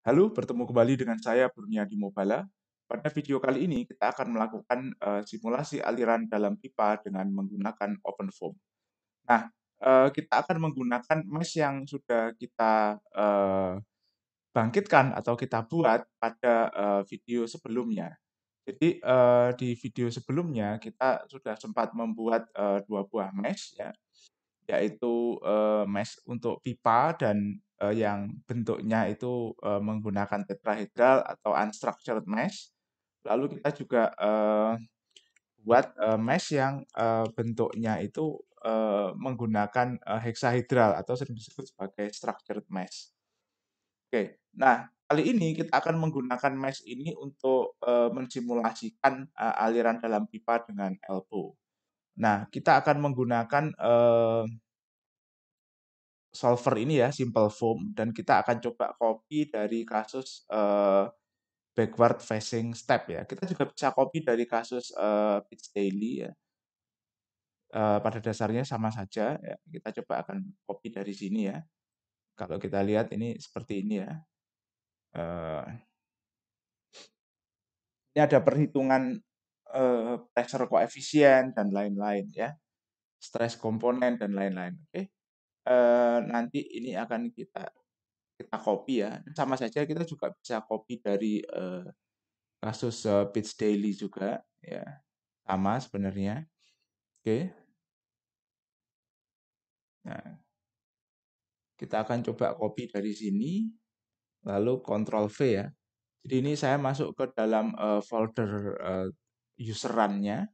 Halo, bertemu kembali dengan saya Burniadi Mobala. Pada video kali ini kita akan melakukan simulasi aliran dalam pipa dengan menggunakan OpenFOAM. Nah, kita akan menggunakan mesh yang sudah kita bangkitkan atau kita buat pada video sebelumnya. Jadi di video sebelumnya kita sudah sempat membuat dua buah mesh ya, yaitu mesh untuk pipa dan yang bentuknya itu menggunakan tetrahedral atau unstructured mesh. Lalu kita juga buat mesh yang bentuknya itu menggunakan hexahedral atau sering disebut sebagai structured mesh. Oke, nah kali ini kita akan menggunakan mesh ini untuk mensimulasikan aliran dalam pipa dengan elbow. Nah, kita akan menggunakan solver ini ya, Simple Foam, dan kita akan coba copy dari kasus backward facing step ya. Kita juga bisa copy dari kasus Pitch Daily ya. Pada dasarnya sama saja ya. Kita coba akan copy dari sini ya. Kalau kita lihat ini seperti ini ya. Eh, ini ada perhitungan pressure koefisien dan lain-lain ya. Stress komponen dan lain-lain. Oke. Nanti ini akan kita copy ya. Sama saja kita juga bisa copy dari kasus Pitch Daily juga ya. Sama sebenarnya. Oke. Nah, kita akan coba copy dari sini lalu Ctrl V ya. Jadi ini saya masuk ke dalam folder user run-nya.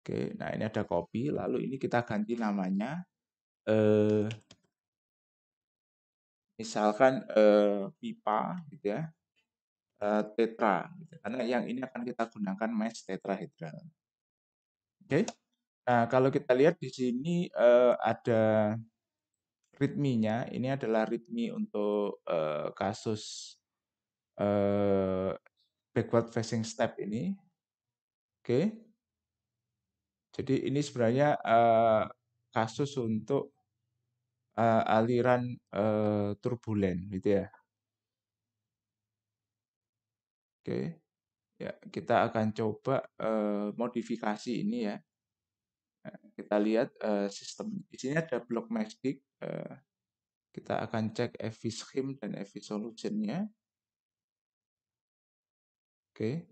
Oke, nah ini ada copy lalu ini kita ganti namanya misalkan pipa gitu ya. Tetra gitu. Karena yang ini akan kita gunakan mesh tetrahedral. Oke. Nah, kalau kita lihat di sini ada readme-nya. Ini adalah readme untuk kasus backward facing step ini. Oke. Jadi ini sebenarnya kasus untuk aliran turbulen gitu ya. Oke. Ya, kita akan coba modifikasi ini ya. Kita lihat sistem di sini ada block mastic. Kita akan cek FV scheme dan FV solution-nya. Oke.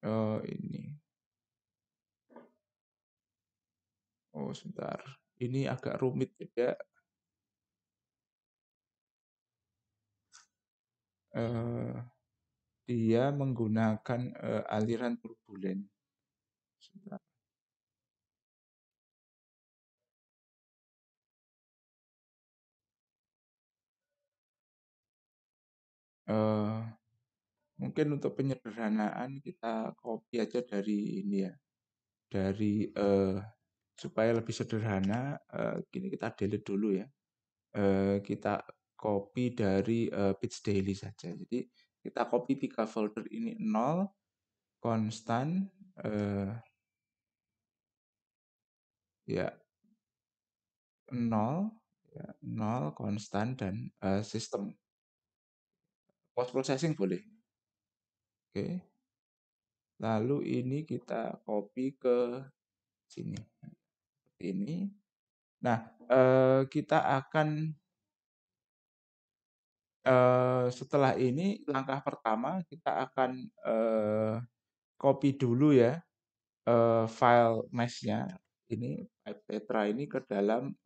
Oh, ini. Oh, sebentar. Ini agak rumit ya. Dia menggunakan aliran turbulen. Sebentar. Mungkin untuk penyederhanaan kita copy aja dari ini ya. Dari supaya lebih sederhana, gini kita delete dulu ya. Kita copy dari Pitch Daily saja. Jadi kita copy 3 folder ini 0, konstan, ya 0, ya 0, konstan dan sistem. Post processing boleh. Oke. Lalu ini kita copy ke sini. Seperti ini. Nah, kita akan setelah ini langkah pertama kita akan copy dulu ya file mesh-nya ini pipe tetra ini ke dalam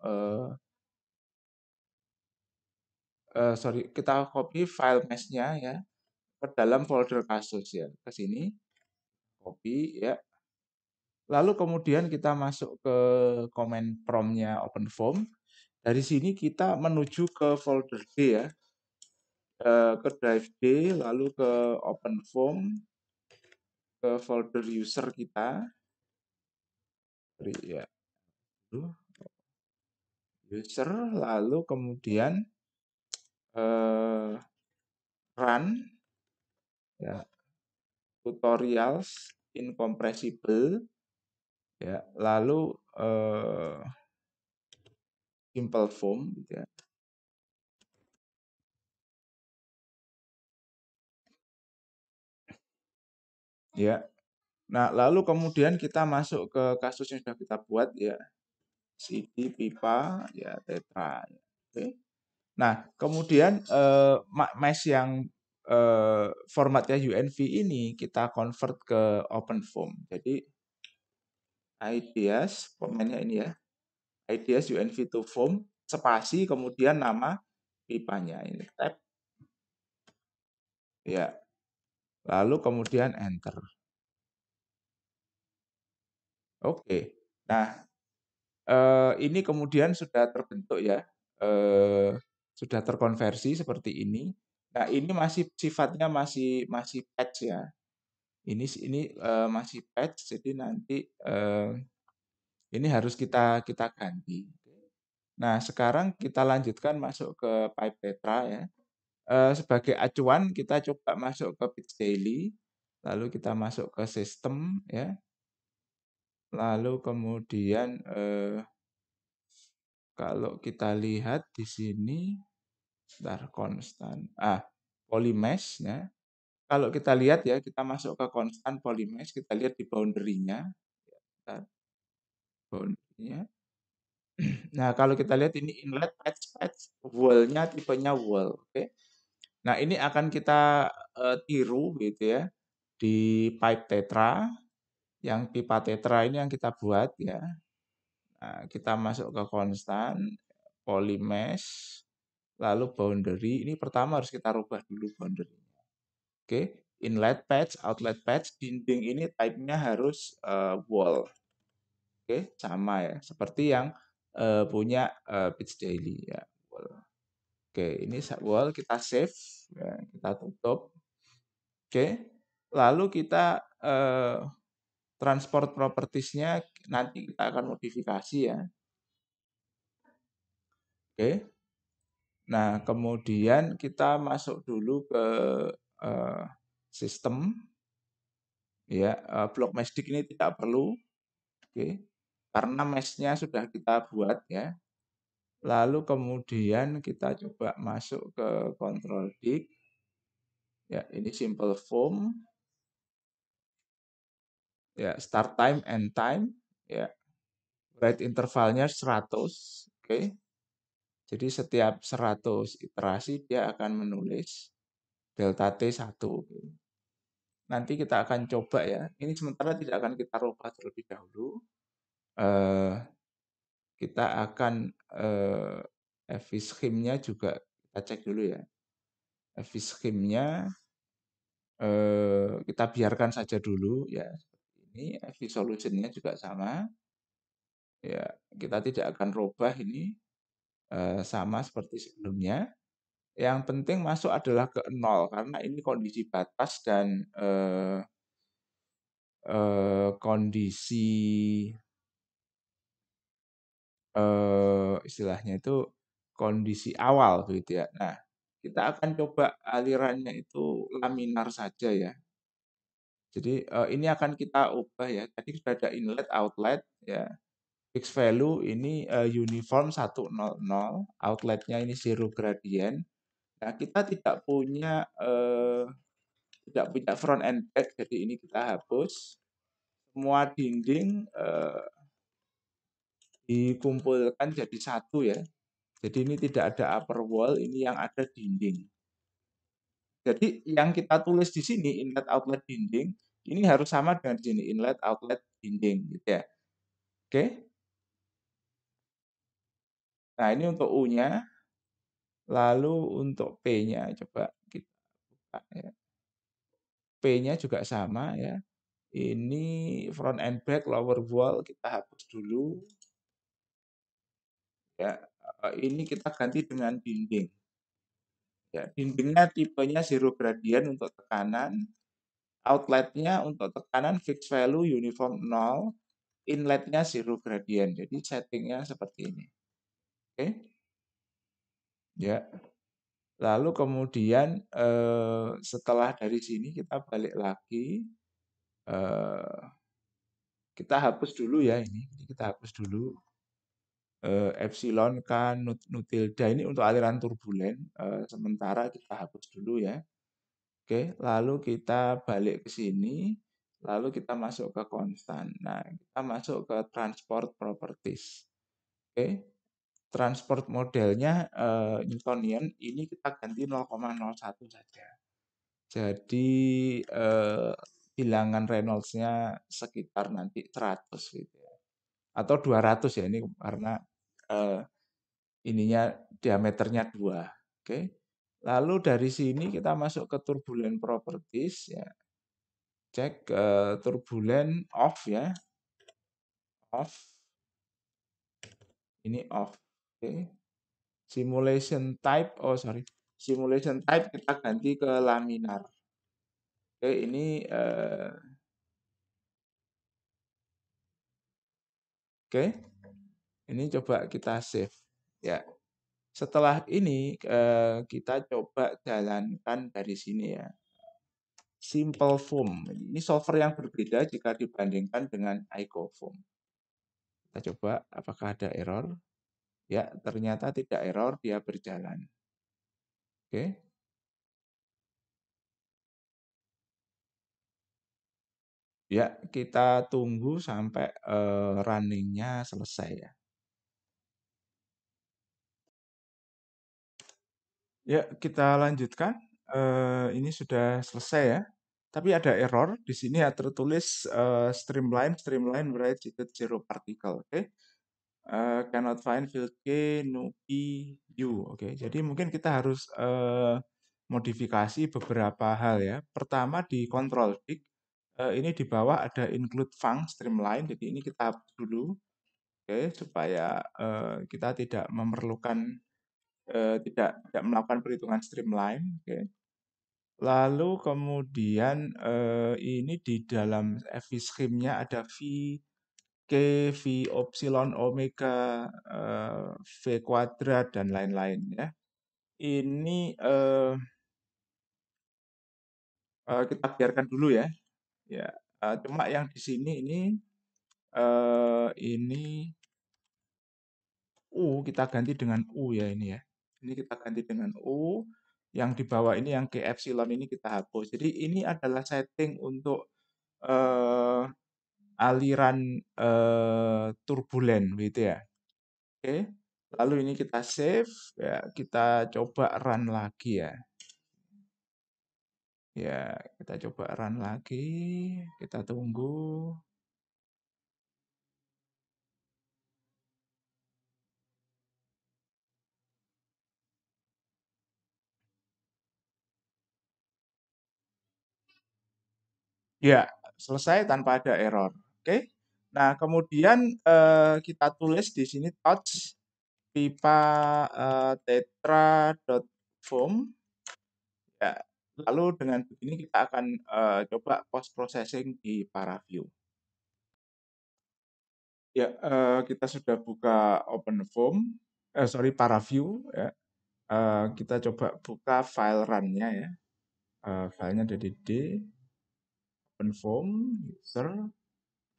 sorry, kita copy file mesh-nya ya ke dalam folder kasus ya, ke sini copy ya. Lalu kemudian kita masuk ke command prompt-nya OpenFOAM. Dari sini kita menuju ke folder D ya, ke drive D, lalu ke OpenFOAM, ke folder user kita, ya, user, lalu kemudian run, ya, tutorials incompressible, ya, lalu Simple Foam, gitu ya. ya. Nah, lalu kemudian kita masuk ke kasus yang sudah kita buat ya, CD, pipa, ya tetra. Ya. Oke. Nah, kemudian mesh yang formatnya UNV ini kita convert ke OpenFOAM. Jadi ideas, komennya ini ya, ideas UNV to foam, spasi, kemudian nama pipanya ini tab, ya. Lalu kemudian enter. Oke. Nah, ini kemudian sudah terbentuk ya, sudah terkonversi seperti ini. Nah, ini masih sifatnya masih masih patch ya. Ini masih patch, jadi nanti ini harus kita ganti. Nah, sekarang kita lanjutkan masuk ke Pipe Tetra ya. Sebagai acuan kita coba masuk ke Pitch Daily, lalu kita masuk ke sistem ya. Lalu kemudian kalau kita lihat di sini, bentar, konstan. Polymesh ya. Kalau kita lihat ya, kita masuk ke konstan polymesh, kita lihat di boundary-nya. Bentar, boundary-nya. Nah, kalau kita lihat ini inlet patch patch, wall-nya tipenya wall, oke. Nah, ini akan kita tiru gitu ya di pipe tetra, yang pipa tetra ini yang kita buat ya. Nah, kita masuk ke konstan, polymesh, lalu boundary. Ini pertama harus kita rubah dulu boundary. Oke, inlet patch, outlet patch, dinding ini type-nya harus wall. Oke, sama ya, seperti yang punya Pitch Daily ya. Wall. Oke, ini wall kita save, ya, kita tutup. Oke, lalu kita transport propertiesnya nanti kita akan modifikasi ya. Oke. Nah, kemudian kita masuk dulu ke sistem ya. Block mesdik ini tidak perlu, oke. Karena meshnya sudah kita buat ya. Lalu kemudian kita coba masuk ke control dig. Ya, ini simple form. Ya, start time, end time. Ya, write intervalnya 100. Oke. Jadi setiap 100 iterasi dia akan menulis delta T1. Nanti kita akan coba ya. Ini sementara tidak akan kita rubah terlebih dahulu. Kita akan scheme-nya juga kita cek dulu ya. Scheme-nya kita biarkan saja dulu ya. Ini solution-nya juga sama. Ya, kita tidak akan rubah ini sama seperti sebelumnya. Yang penting masuk adalah ke 0 karena ini kondisi batas dan kondisi istilahnya itu kondisi awal begitu ya. Nah, kita akan coba alirannya itu laminar saja ya. Jadi ini akan kita ubah ya. Tadi sudah ada inlet, outlet ya. Fixed value ini uniform 100, outletnya ini zero gradient. Nah, kita tidak punya front and back, jadi ini kita hapus. Semua dinding dikumpulkan jadi satu ya. Jadi ini tidak ada upper wall, ini yang ada dinding. Jadi yang kita tulis di sini inlet outlet dinding ini harus sama dengan di sini inlet outlet dinding gitu ya. Oke. Nah, ini untuk U-nya. Lalu untuk P-nya coba kita buka ya. P-nya juga sama ya. Ini front and back lower wall kita hapus dulu. Ya, ini kita ganti dengan dinding. Ya, dindingnya tipenya zero gradient untuk tekanan, outletnya untuk tekanan fixed value uniform 0, inletnya zero gradient. Jadi settingnya seperti ini. Oke. Ya. Lalu kemudian setelah dari sini kita balik lagi. Kita hapus dulu ya ini. Kita hapus dulu. Epsilon kan nutilda ini untuk aliran turbulen. Sementara kita hapus dulu ya. Oke, lalu kita balik ke sini. Lalu kita masuk ke konstan. Nah, kita masuk ke transport properties. Oke. Transport modelnya Newtonian, ini kita ganti 0,01 saja. Jadi bilangan Reynolds-nya sekitar nanti 100 gitu ya. Atau 200 ya, ini karena eh, ininya diameternya 2. Oke. Lalu dari sini kita masuk ke turbulent properties ya. Cek turbulent off ya. Off. Ini off. Oke. Simulation type, simulation type kita ganti ke laminar. Oke, ini oke. Ini coba kita save. Ya. Setelah ini kita coba jalankan dari sini ya. Simple Foam. Ini software yang berbeda jika dibandingkan dengan iCoFoam. Kita coba apakah ada error. Ya, ternyata tidak error, dia berjalan. Oke. Ya, kita tunggu sampai running-nya selesai ya. Ya, kita lanjutkan. Ini sudah selesai ya. Tapi ada error di sini ya tertulis streamline write zero particle. Oke. Cannot find field K, no P, U. Oke. Jadi mungkin kita harus modifikasi beberapa hal ya. Pertama di control tick ini di bawah ada include func streamline. Jadi ini kita hapus dulu. Oke, supaya kita tidak memerlukan tidak melakukan perhitungan streamline. Oke. Lalu kemudian ini di dalam FV scheme-nya ada V, K, V epsilon, omega, V kuadrat, dan lain-lain ya. Ini kita biarkan dulu ya. Ya, cuma yang di sini ini U kita ganti dengan U ya ini ya. Ini kita ganti dengan U. Yang di bawah ini yang K epsilon ini kita hapus. Jadi ini adalah setting untuk eh, aliran turbulen gitu ya. Oke. Lalu ini kita save ya, kita coba run lagi ya. Ya, kita coba run lagi, kita tunggu. Ya, selesai tanpa ada error. Oke. Nah, kemudian kita tulis di sini touch pipa tetra.foam. Ya, lalu dengan begini kita akan coba post processing di ParaView. Ya, kita sudah buka OpenFOAM, ParaView ya. Kita coba buka file run-nya ya. Filenya ada di D, OpenFOAM, user,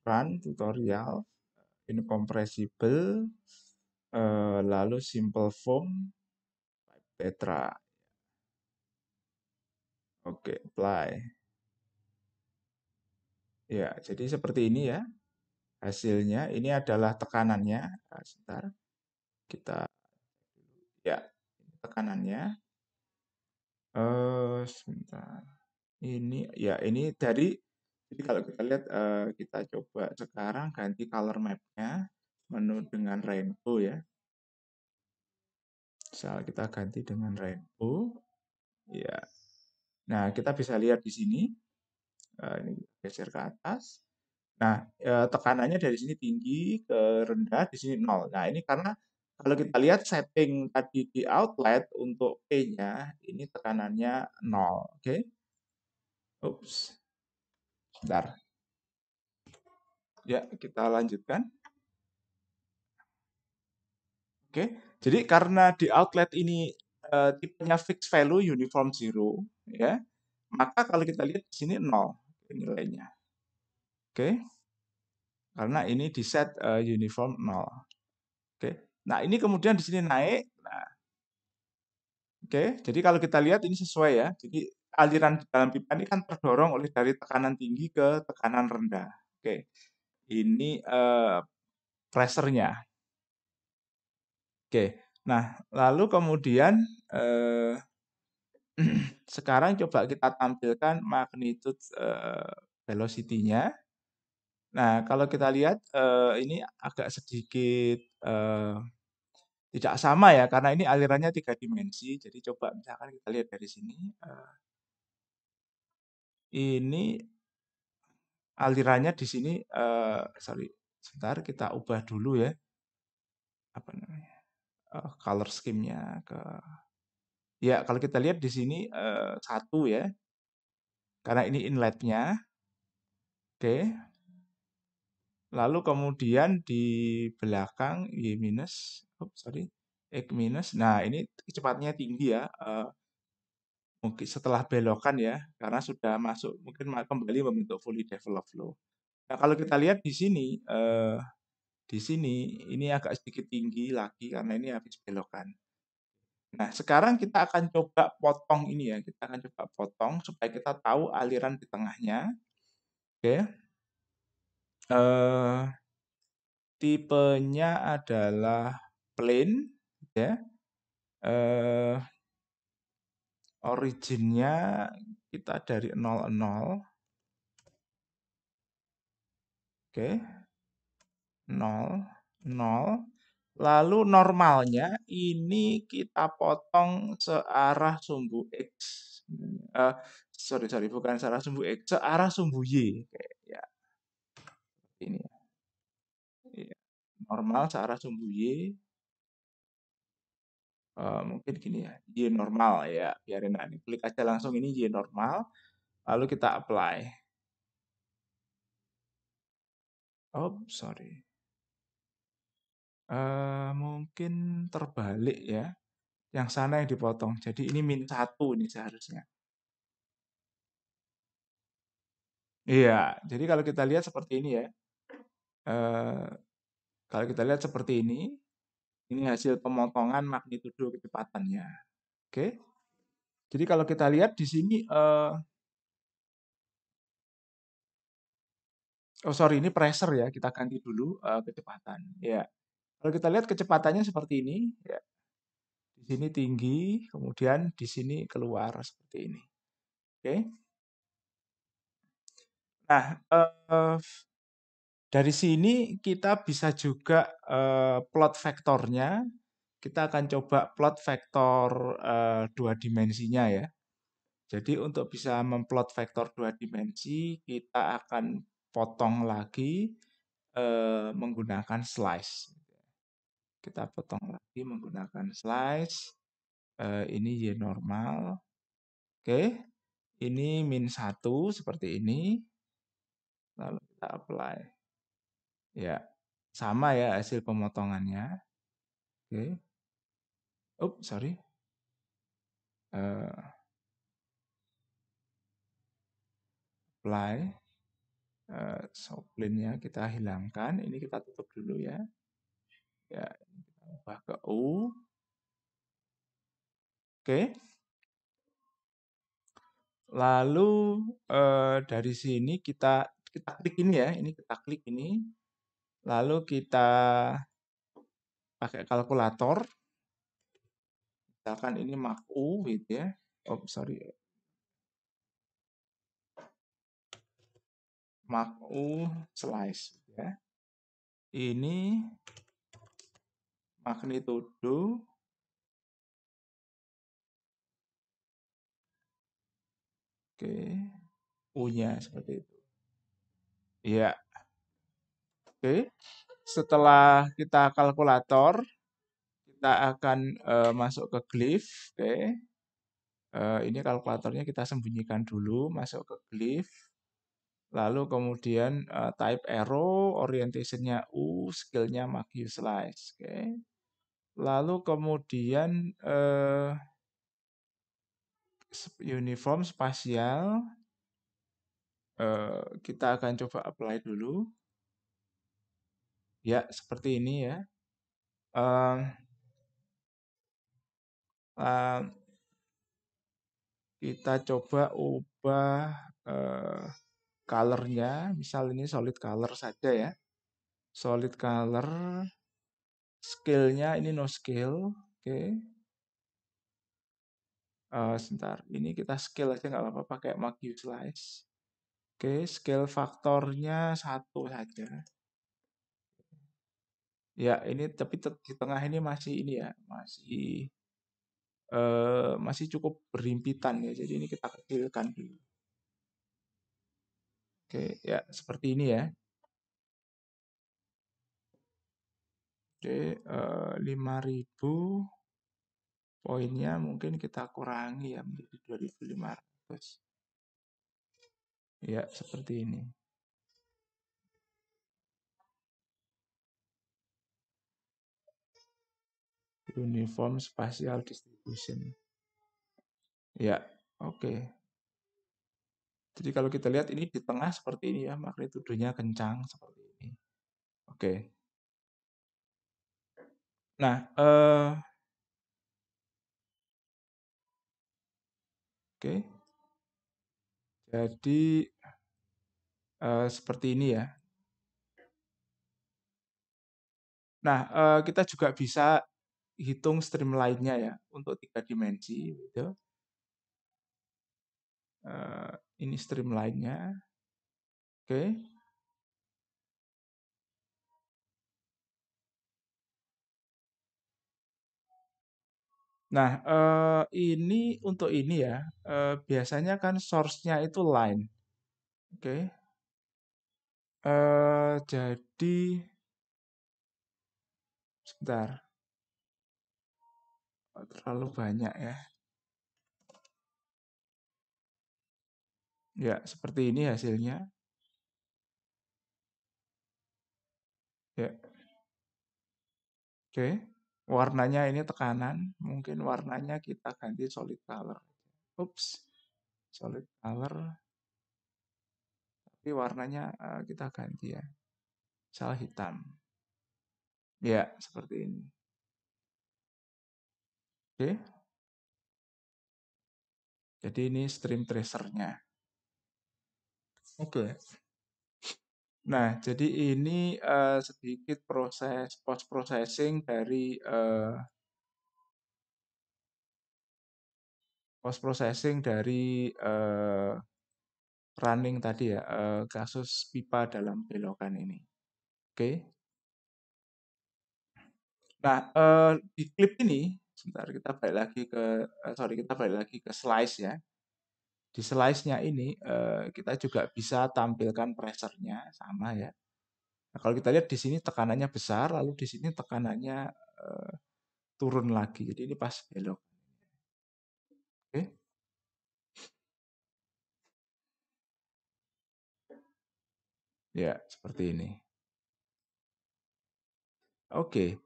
run, tutorial, incompressible, lalu simple foam, tetra. Oke, apply. Ya, jadi seperti ini ya hasilnya. Ini adalah tekanannya. Nah, sebentar, kita ya tekanannya. Sebentar. Ini ya ini dari jadi kalau kita lihat kita coba sekarang ganti color map-nya menu dengan rainbow ya. Misal kita ganti dengan rainbow. Ya. Nah, kita bisa lihat di sini. Ini geser ke atas. Nah, tekanannya dari sini tinggi ke rendah, di sini 0. Nah, ini karena kalau kita lihat setting tadi di outlet untuk P-nya, ini tekanannya 0. Oke. Ups. Bentar. Ya, kita lanjutkan. Oke. Jadi karena di outlet ini tipenya fixed value uniform zero, ya, maka kalau kita lihat di sini 0 nilainya. Oke. Karena ini di set uniform 0. Oke. Nah, ini kemudian di sini naik. Nah, oke. Jadi kalau kita lihat ini sesuai ya. Jadi aliran di dalam pipa ini kan terdorong oleh dari tekanan tinggi ke tekanan rendah. Oke, ini pressure-nya. Oke, nah lalu kemudian eh, sekarang coba kita tampilkan magnitude velocity-nya. Nah, kalau kita lihat ini agak sedikit tidak sama ya, karena ini alirannya 3 dimensi. Jadi coba misalkan kita lihat dari sini, ini alirannya di sini, sorry, sebentar kita ubah dulu ya, apa namanya, color scheme-nya ke, ya kalau kita lihat di sini 1 ya, karena ini inletnya, oke. Lalu kemudian di belakang Y minus, oh sorry, X minus. Nah ini kecepatnya tinggi ya, mungkin setelah belokan ya, karena sudah masuk mungkin kembali membentuk fully developed flow. Nah kalau kita lihat di sini ini agak sedikit tinggi lagi karena ini habis belokan. Nah sekarang kita akan coba potong ini ya, kita akan coba potong supaya kita tahu aliran di tengahnya. Oke, eh, tipenya adalah plain, ya. Eh, Originnya kita dari 0,0, oke, 0, 0. Lalu normalnya ini kita potong searah sumbu X. Eh, sorry, bukan searah sumbu X, searah sumbu Y. Oke, ya, ini ya. Iya. Normal searah sumbu Y. Mungkin gini ya, Y normal ya, biarin aja. Klik aja langsung ini Y normal, lalu kita apply. Oh, sorry. Mungkin terbalik ya. Yang sana yang dipotong. Jadi ini -1 ini seharusnya. Iya, jadi kalau kita lihat seperti ini ya. Eh, Kalau kita lihat seperti ini hasil pemotongan magnitudo kecepatannya. Oke. Jadi kalau kita lihat di sini, oh sorry ini pressure ya, kita ganti dulu kecepatan. Ya, kalau kita lihat kecepatannya seperti ini, ya. Di sini tinggi, kemudian di sini keluar seperti ini. Oke. Nah, dari sini kita bisa juga plot vektornya. Kita akan coba plot vektor 2 dimensinya ya. Jadi untuk bisa memplot vektor 2 dimensi, kita akan potong lagi menggunakan slice. Kita potong lagi menggunakan slice. Ini Y normal. Oke, ini -1 seperti ini. Lalu kita apply. Ya, sama ya hasil pemotongannya. Oke. Oh, sorry. Apply. Shoplinnya kita hilangkan. Ini kita tutup dulu ya. Ya, kita ubah ke U. Oke. Lalu dari sini kita klik ini ya. Ini kita klik ini. Lalu kita pakai kalkulator. Misalkan ini Mach U gitu ya. Oh, sorry. Mach U slice ya. Ini magnitudo. Oke. U-nya seperti itu. Iya. Oke. Setelah kita kalkulator, kita akan masuk ke glyph. Oke. Ini kalkulatornya kita sembunyikan dulu, masuk ke glyph. Lalu kemudian type arrow, orientationnya U, skill-nya Magic Slice. Oke. Lalu kemudian uniform spasial, kita akan coba apply dulu. Ya, seperti ini ya. Um, um, Kita coba ubah color-nya, misal ini solid color saja ya. Solid color, scale-nya ini no scale. Oke. Sebentar, ini kita scale aja nggak apa-apa pakai Magic Slice. Oke, scale faktornya 1 saja. Ya, ini tapi di tengah ini masih ini ya, masih cukup berimpitan ya. Jadi ini kita kecilkan dulu. Oke, ya seperti ini ya. Oke, 5.000 poinnya mungkin kita kurangi ya menjadi 2.500. Ya, seperti ini. Uniform Spatial Distribution. Ya, oke. Jadi kalau kita lihat ini di tengah seperti ini ya, magnitudenya kencang seperti ini. Oke. Nah, oke. Jadi seperti ini ya. Nah, kita juga bisa hitung streamline-nya ya untuk 3 dimensi gitu. Ini streamline-nya. Oke. Nah, ini untuk ini ya, biasanya kan source-nya itu line. Oke. Jadi sebentar, terlalu banyak ya. Ya, seperti ini hasilnya. Ya, oke. Warnanya ini tekanan, mungkin warnanya kita ganti solid color. Ups, solid color, tapi warnanya kita ganti ya. Misal hitam. Ya, seperti ini. Oke. Jadi ini stream tracer-nya. Oke. Nah, jadi ini sedikit proses post processing dari running tadi ya, kasus pipa dalam belokan ini. Oke. Nah, di klip ini, sebentar kita balik lagi ke, kita balik lagi ke slice ya. Di slice-nya ini kita juga bisa tampilkan pressure-nya sama ya. Nah, kalau kita lihat di sini tekanannya besar, lalu di sini tekanannya turun lagi. Jadi ini pas belok. Oke. Ya, seperti ini. Oke.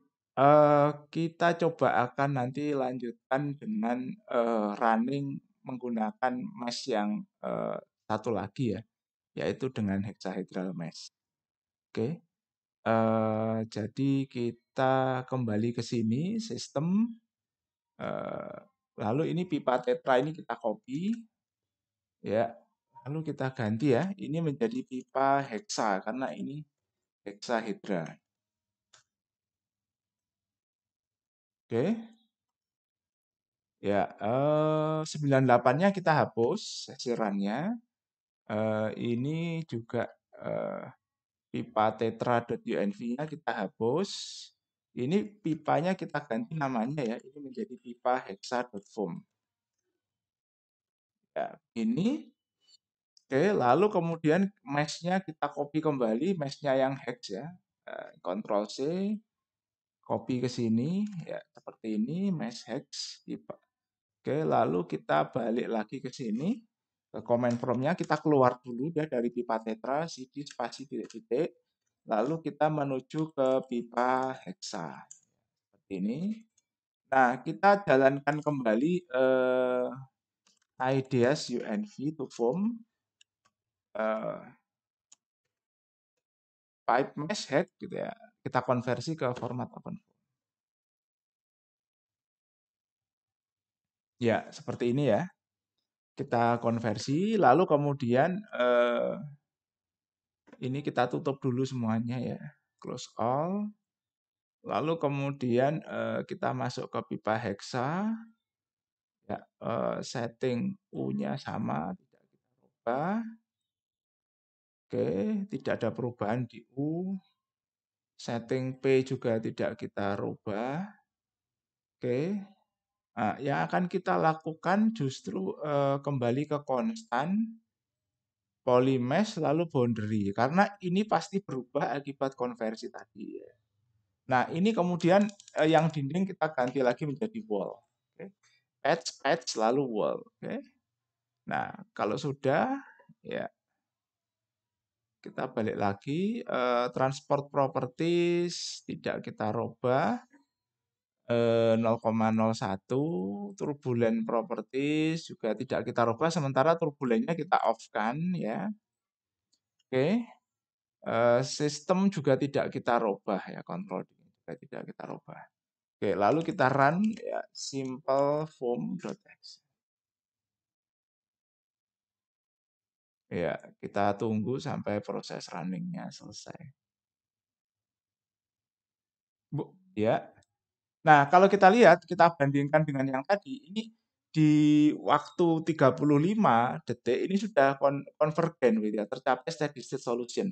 Kita coba akan nanti lanjutkan dengan running menggunakan mesh yang satu lagi ya, yaitu dengan hexahedral mesh. Oke. Jadi kita kembali ke sini, sistem. eh, Lalu ini pipa tetra ini kita copy, ya. Lalu kita ganti ya, ini menjadi pipa hexa karena ini hexahedra. Oke. Ya, 98-nya kita hapus sesirannya. Ini juga pipa tetra.unv-nya kita hapus. Ini pipanya kita ganti namanya ya, ini menjadi pipa hexa.foam. Ya, ini. Oke, lalu kemudian mesh-nya kita copy kembali, mesh-nya yang hex ya. Ctrl C, copy ke sini, ya seperti ini, mesh hex. Oke, lalu kita balik lagi ke sini, ke command prompt-nya, kita keluar dulu ya dari pipa tetra, cd spasi titik-titik, lalu kita menuju ke pipa hexa. Seperti ini. Nah, kita jalankan kembali ideas UNV to form pipe mesh head gitu ya. Kita konversi ke format open. Ya, seperti ini ya. kita konversi, lalu kemudian ini kita tutup dulu semuanya ya, close all. Lalu kemudian kita masuk ke pipa hexa, ya, setting U-nya sama, tidak kita rubah. Oke, tidak ada perubahan di U. Setting P juga tidak kita rubah. Oke. Nah, yang akan kita lakukan justru kembali ke konstan, polymesh, lalu boundary. Karena ini pasti berubah akibat konversi tadi. Ya. Nah, ini kemudian yang dinding kita ganti lagi menjadi wall. Oke. Patch, patch, lalu wall. Oke. Nah, kalau sudah, ya kita balik lagi. Transport properties tidak kita rubah. 0,01 turbulent properties juga tidak kita rubah, sementara turbulennya kita off kan ya. Oke. Sistem juga tidak kita rubah ya, kontrol juga tidak kita rubah. Oke, lalu kita run ya simple foam.exe. Ya, kita tunggu sampai proses runningnya selesai. Bu, ya. Nah, kalau kita lihat, kita bandingkan dengan yang tadi, ini di waktu 35 detik ini sudah convergen gitu ya, tercapai steady state solution.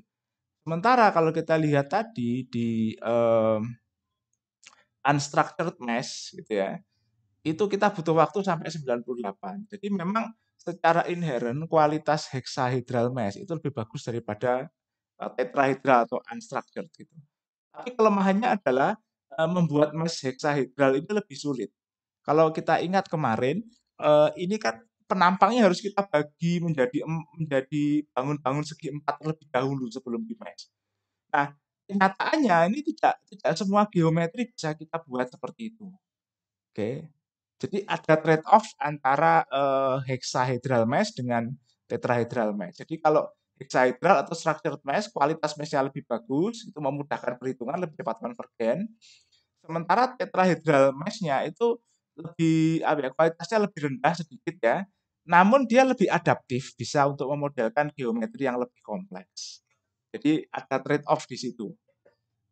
Sementara kalau kita lihat tadi di unstructured mesh gitu ya, itu kita butuh waktu sampai 98. Jadi memang secara inherent kualitas hexahedral mesh itu lebih bagus daripada tetrahedral atau unstructured gitu. Tapi kelemahannya adalah membuat mesh hexahedral itu lebih sulit. Kalau kita ingat kemarin, ini kan penampangnya harus kita bagi menjadi bangun-bangun segi empat terlebih dahulu sebelum di-mesh. Nah, kenyataannya ini tidak tidak semua geometri bisa kita buat seperti itu. Oke. Jadi ada trade off antara hexahedral mesh dengan tetrahedral mesh. Jadi kalau hexahedral atau structured mesh, kualitas meshnya lebih bagus, itu memudahkan perhitungan, lebih cepat konvergen. Sementara tetrahedral mesh-nya itu lebih apa ya, kualitasnya lebih rendah sedikit ya. Namun dia lebih adaptif, bisa untuk memodelkan geometri yang lebih kompleks. Jadi ada trade off di situ.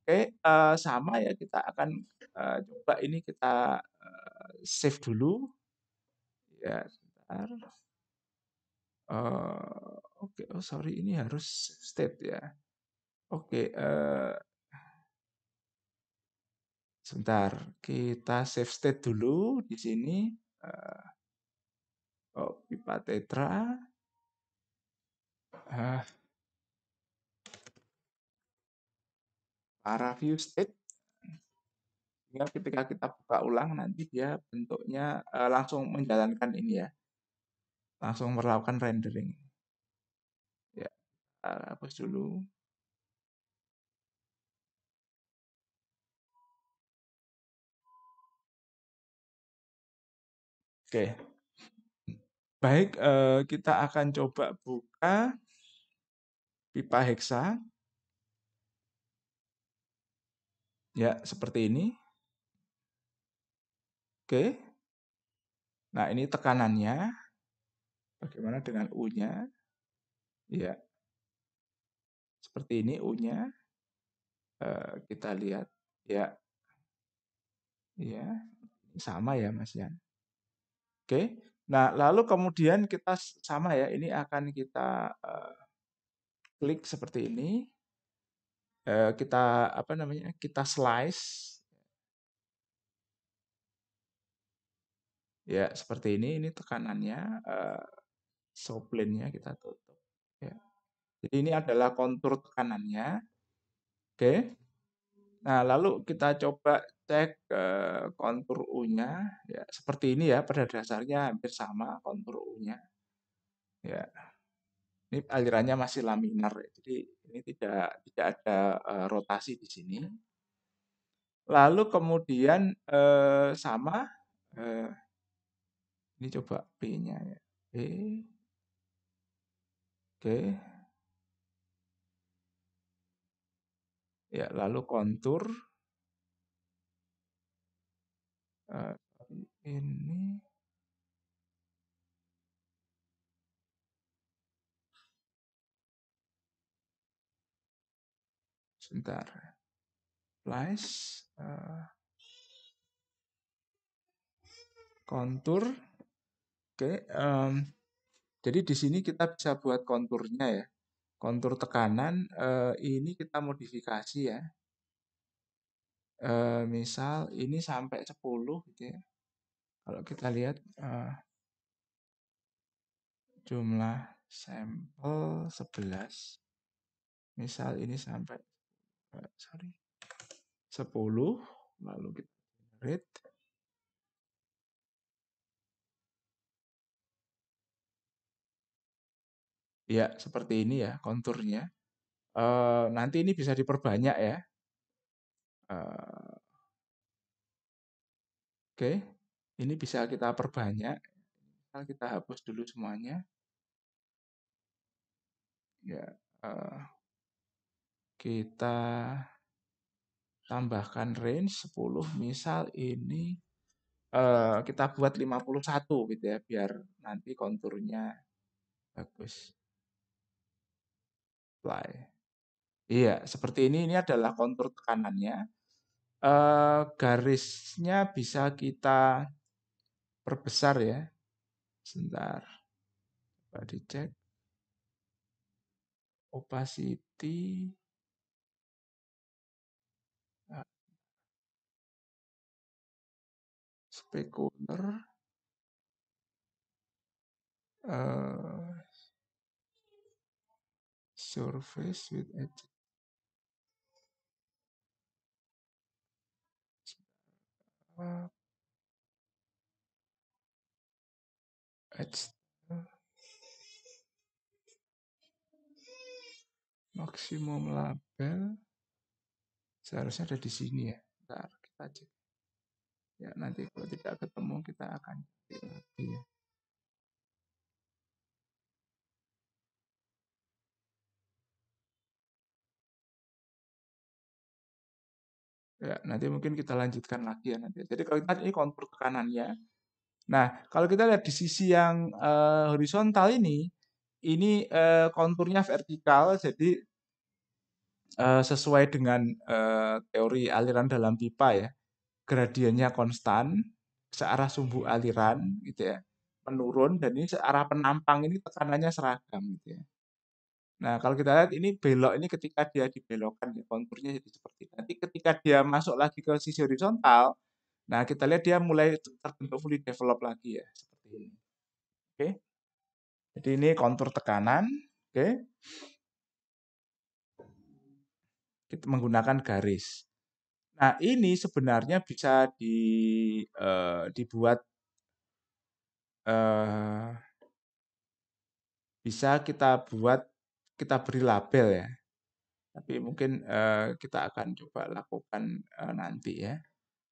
Oke, sama ya kita akan coba ini kita save dulu. Ya, sebentar. Oke, oh sorry ini harus state ya. Oke, sebentar. Kita save state dulu di sini. Oh, pipa tetra. Ah, para view state. Sehingga ketika kita buka ulang nanti dia bentuknya langsung menjalankan ini ya. Langsung melakukan rendering. Ya, hapus dulu. Oke. Baik, kita akan coba buka pipa hexa. Ya, seperti ini. Oke. Nah, ini tekanannya. Bagaimana dengan U-nya? Ya, seperti ini U-nya. Kita lihat. Ya, ya, sama ya Mas Yan. Oke. Nah, lalu kemudian kita sama ya, ini akan kita klik seperti ini. Kita apa namanya? Kita slice. Ya, seperti ini. Ini tekanannya. Show plane-nya kita tutup. Ya. Jadi ini adalah kontur tekanannya. Oke. Nah, lalu kita coba cek kontur U-nya. Ya, seperti ini ya, pada dasarnya hampir sama kontur U-nya. Ya, ini alirannya masih laminar, ya. Jadi ini tidak ada rotasi di sini. Lalu kemudian sama, ini coba P-nya ya. P, oke. Ya, lalu kontur. Ini Sebentar. Slice, kontur. Oke, jadi di sini kita bisa buat konturnya ya. Kontur tekanan ini kita modifikasi ya. Misal ini sampai 10 gitu ya. Kalau kita lihat jumlah sampel 11. Misal ini sampai 10, lalu kita generate. Ya, seperti ini ya konturnya. Nanti ini bisa diperbanyak ya. Oke, ini bisa kita perbanyak. Kita hapus dulu semuanya. Ya, kita tambahkan range 10. Misal ini kita buat 51 gitu ya, biar nanti konturnya bagus. Apply. Iya, seperti ini. Ini adalah kontur tekanannya. Garisnya bisa kita perbesar ya. Sebentar, coba dicek. Opacity. Specular. Surface with edge. Edge. Maksimum label. Seharusnya ada di sini ya. Bentar, kita cek. Ya, nanti kalau tidak ketemu kita akan cek lagi ya. Ya, nanti mungkin kita lanjutkan lagi ya nanti. Jadi kalau kita ini kontur tekanannya. Nah, kalau kita lihat di sisi yang horizontal ini konturnya vertikal, jadi sesuai dengan teori aliran dalam pipa ya. Gradiennya konstan, searah sumbu aliran gitu ya, menurun, dan ini searah penampang ini tekanannya seragam gitu ya. Nah, kalau kita lihat ini belok ini ketika dia dibelokkan ya, konturnya jadi seperti ini. Nanti ketika dia masuk lagi ke sisi horizontal, nah kita lihat dia mulai terbentuk fully develop lagi ya, seperti ini. Oke. Jadi ini kontur tekanan, oke. Kita menggunakan garis. Nah, ini sebenarnya bisa dibuat bisa kita beri label ya. Tapi mungkin kita akan coba lakukan nanti ya.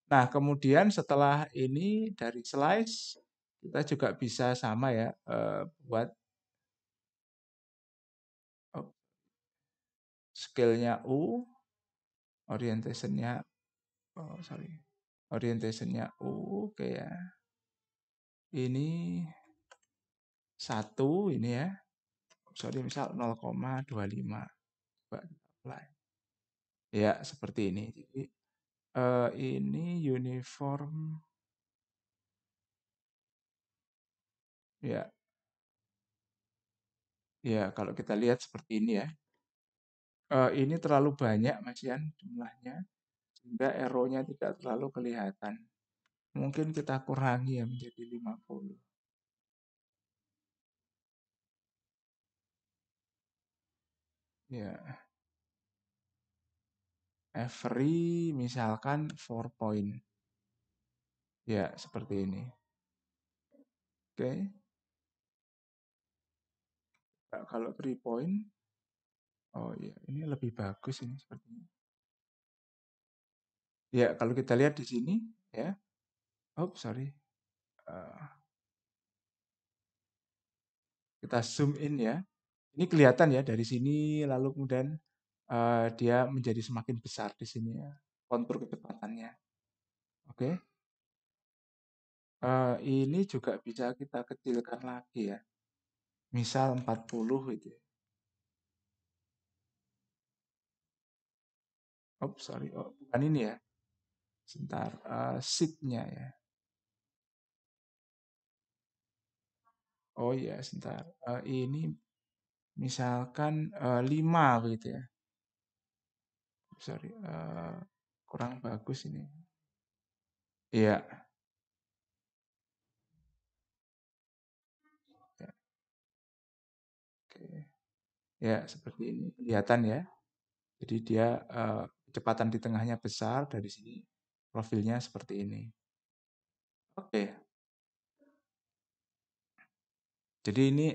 Nah, kemudian setelah ini dari slice kita juga bisa sama ya buat scale-nya U, orientation-nya orientation-nya U, oke ya. Ini 1 ini ya. Sorry, misal 0,25. Coba apply. Ya, seperti ini. Jadi ini uniform. Ya. Ya, kalau kita lihat seperti ini ya. Ini terlalu banyak Mas Yan jumlahnya, sehingga arrow-nya tidak terlalu kelihatan. Mungkin kita kurangi ya menjadi 50. Ya. Every misalkan 4 point. Ya, seperti ini. Oke. Nah, kalau 3 point, oh iya, ini lebih bagus ini sepertinya. Ya, kalau kita lihat di sini, ya. Oh, sorry. Kita zoom in ya. Ini kelihatan ya dari sini, lalu kemudian dia menjadi semakin besar di sini ya, kontur kecepatannya. Oke. Ini juga bisa kita kecilkan lagi ya. Misal 40 gitu ya. Oh, sorry. Oh, bukan ini ya. Sebentar. Sheet-nya ya. Oh iya, sebentar. Ini misalkan 5 gitu ya. Sorry. Kurang bagus ini. Iya. Ya, oke. Ya, seperti ini. Kelihatan ya. Jadi dia kecepatan di tengahnya besar, dari sini profilnya seperti ini. Oke. Jadi ini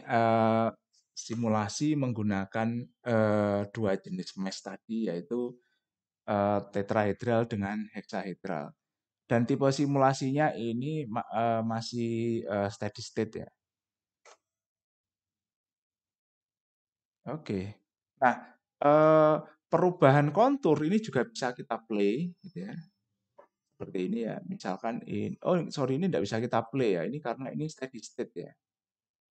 simulasi menggunakan dua jenis mesh tadi, yaitu tetrahedral dengan heksahedral. Dan tipe simulasinya ini masih steady state ya. Oke. Nah, eh, perubahan kontur ini juga bisa kita play, gitu ya. Seperti ini ya. Misalkan ini, oh sorry ini tidak bisa kita play ya. Ini karena ini steady state ya.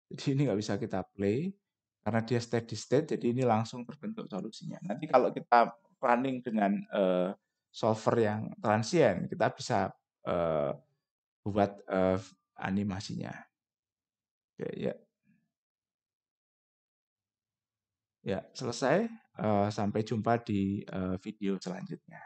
Jadi ini nggak bisa kita play karena dia steady state. Jadi ini langsung terbentuk solusinya. Nanti kalau kita running dengan solver yang transient, kita bisa eh, buat animasinya. Oke, ya, ya selesai. Sampai jumpa di video selanjutnya.